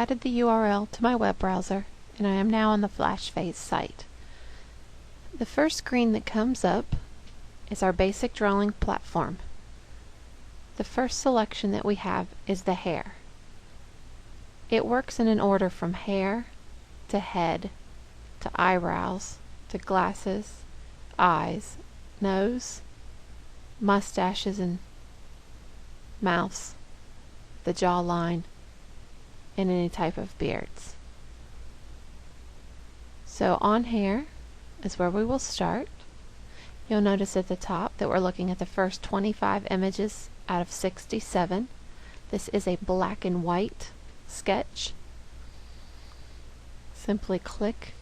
added the URL to my web browser, and I am now on the FlashPhase site. The first screen that comes up is our basic drawing platform. The first selection that we have is the hair. It works in an order from hair to head to eyebrows to glasses, eyes, nose, mustaches and mouths, the jawline, and any type of beards. So on hair is where we will start. You'll notice at the top that we're looking at the first 25 images out of 67. This is a black and white sketch. Simply click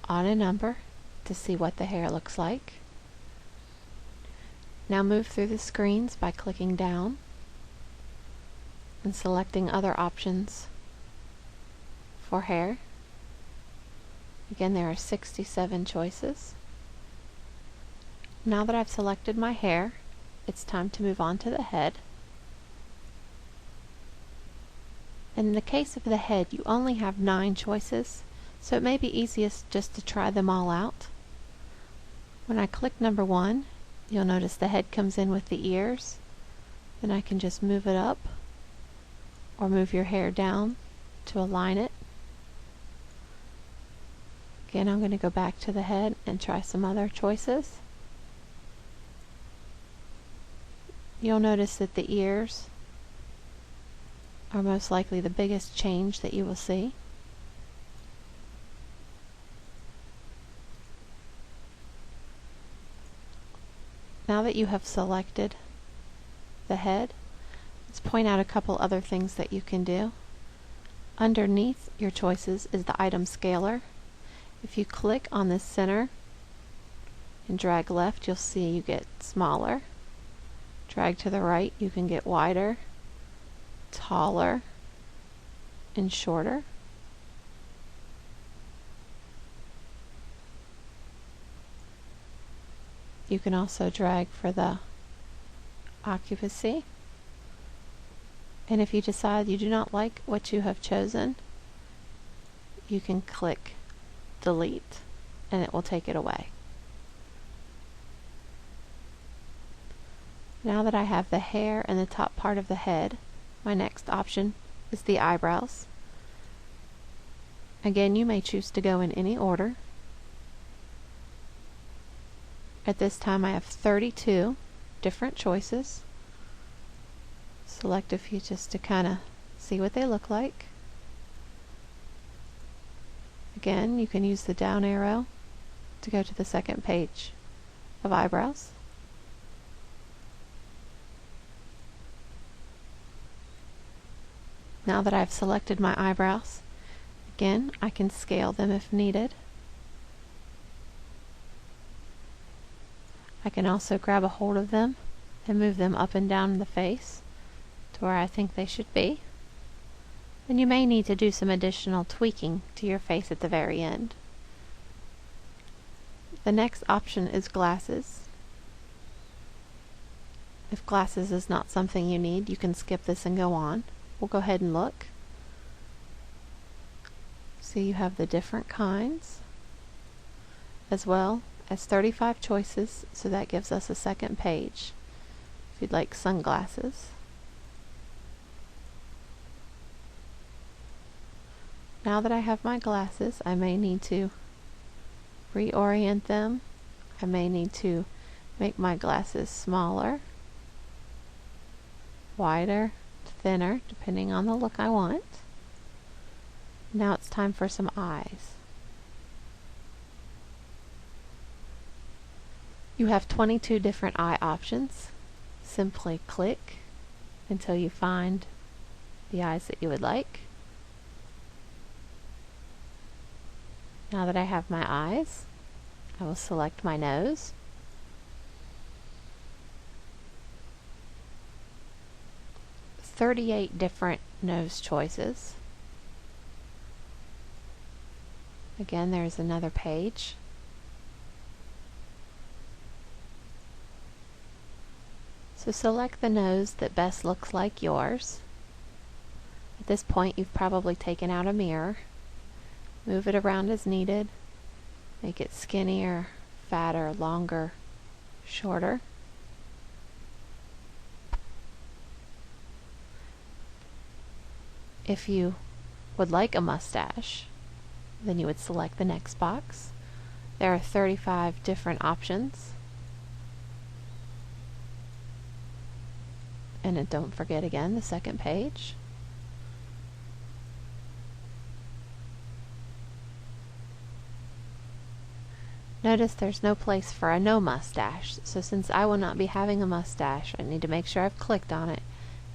on a number to see what the hair looks like. Now move through the screens by clicking down and selecting other options for hair. Again, there are 67 choices. Now that I've selected my hair, it's time to move on to the head. In the case of the head, you only have 9 choices, so it may be easiest just to try them all out. When I click number 1, you'll notice the head comes in with the ears. Then I can just move it up or move your hair down to align it. Again, I'm going to go back to the head and try some other choices. You'll notice that the ears are most likely the biggest change that you will see. Now that you have selected the head, let's point out a couple other things that you can do. Underneath your choices is the item scaler. If you click on this center and drag left, you'll see you get smaller. Drag to the right, you can get wider, taller, and shorter. You can also drag for the occupancy. And if you decide you do not like what you have chosen, you can click delete and it will take it away. Now that I have the hair and the top part of the head, my next option is the eyebrows. Again, you may choose to go in any order. At this time I have 32 different choices. Select a few just to kind of see what they look like. Again, you can use the down arrow to go to the second page of eyebrows. Now that I've selected my eyebrows, again, I can scale them if needed. I can also grab a hold of them and move them up and down the face to where I think they should be. And you may need to do some additional tweaking to your face at the very end. The next option is glasses. If glasses is not something you need, you can skip this and go on. We'll go ahead and look. So you have the different kinds, as well as 35 choices, so that gives us a second page if you'd like sunglasses. Now that I have my glasses, I may need to reorient them. I may need to make my glasses smaller, wider, thinner, depending on the look I want. Now it's time for some eyes. You have 22 different eye options. Simply click until you find the eyes that you would like. Now that I have my eyes, I will select my nose. There are 38 different nose choices. Again, there's another page. So select the nose that best looks like yours. At this point, you've probably taken out a mirror. Move it around as needed. Make it skinnier, fatter, longer, shorter. If you would like a mustache, then you would select the next box. There are 35 different options. And then don't forget again the second page. Notice there's no place for a no mustache, so since I will not be having a mustache, I need to make sure I've clicked on it,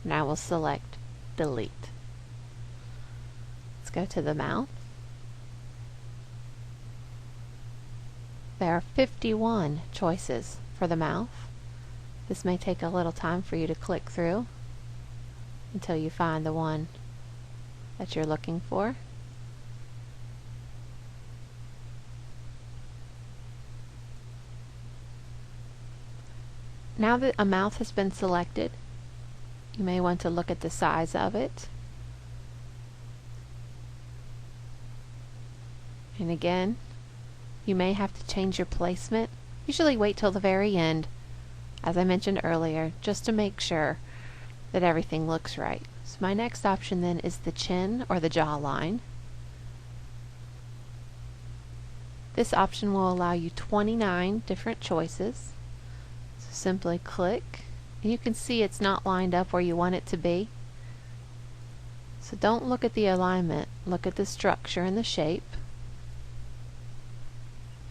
and I will select delete. Let's go to the mouth. There are 51 choices for the mouth. This may take a little time for you to click through until you find the one that you're looking for. Now that a mouth has been selected, you may want to look at the size of it. And again, you may have to change your placement. Usually wait till the very end, as I mentioned earlier, just to make sure that everything looks right. So my next option then is the chin or the jawline. This option will allow you 29 different choices. So simply click, and you can see it's not lined up where you want it to be. So don't look at the alignment, look at the structure and the shape.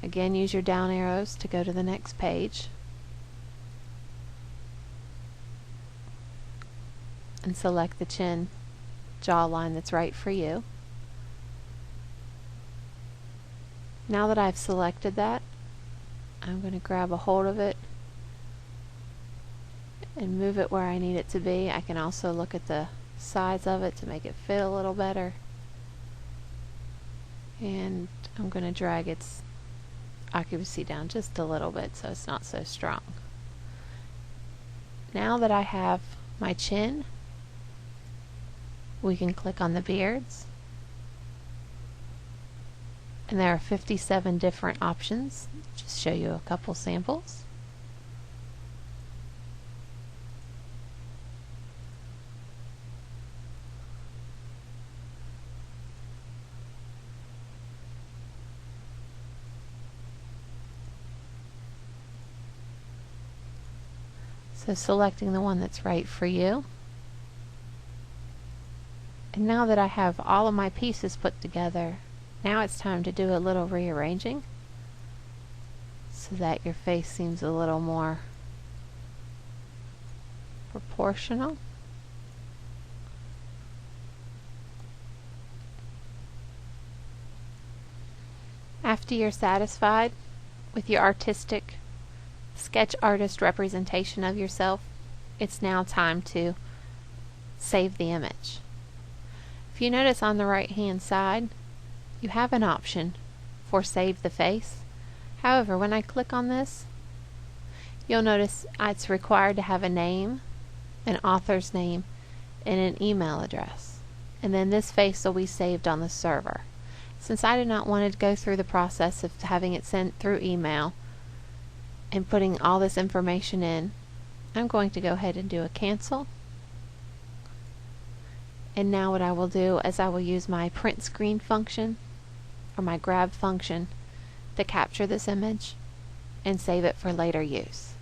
Again, use your down arrows to go to the next page. And select the chin jawline that's right for you. Now that I've selected that, I'm going to grab a hold of it and move it where I need it to be. I can also look at the size of it to make it fit a little better. And I'm going to drag its occupancy down just a little bit so it's not so strong. Now that I have my chin, we can click on the beards, and there are 57 different options. Just show you a couple samples. So selecting the one that's right for you. And now that I have all of my pieces put together, now it's time to do a little rearranging so that your face seems a little more proportional. After you're satisfied with your artistic sketch artist representation of yourself, it's now time to save the image. If you notice on the right hand side, you have an option for save the face. However, when I click on this, you'll notice it's required to have a name, an author's name, and an email address. And then this face will be saved on the server. Since I do not want to go through the process of having it sent through email and putting all this information in, I'm going to go ahead and do a cancel. And now what I will do is I will use my print screen function or my grab function to capture this image and save it for later use.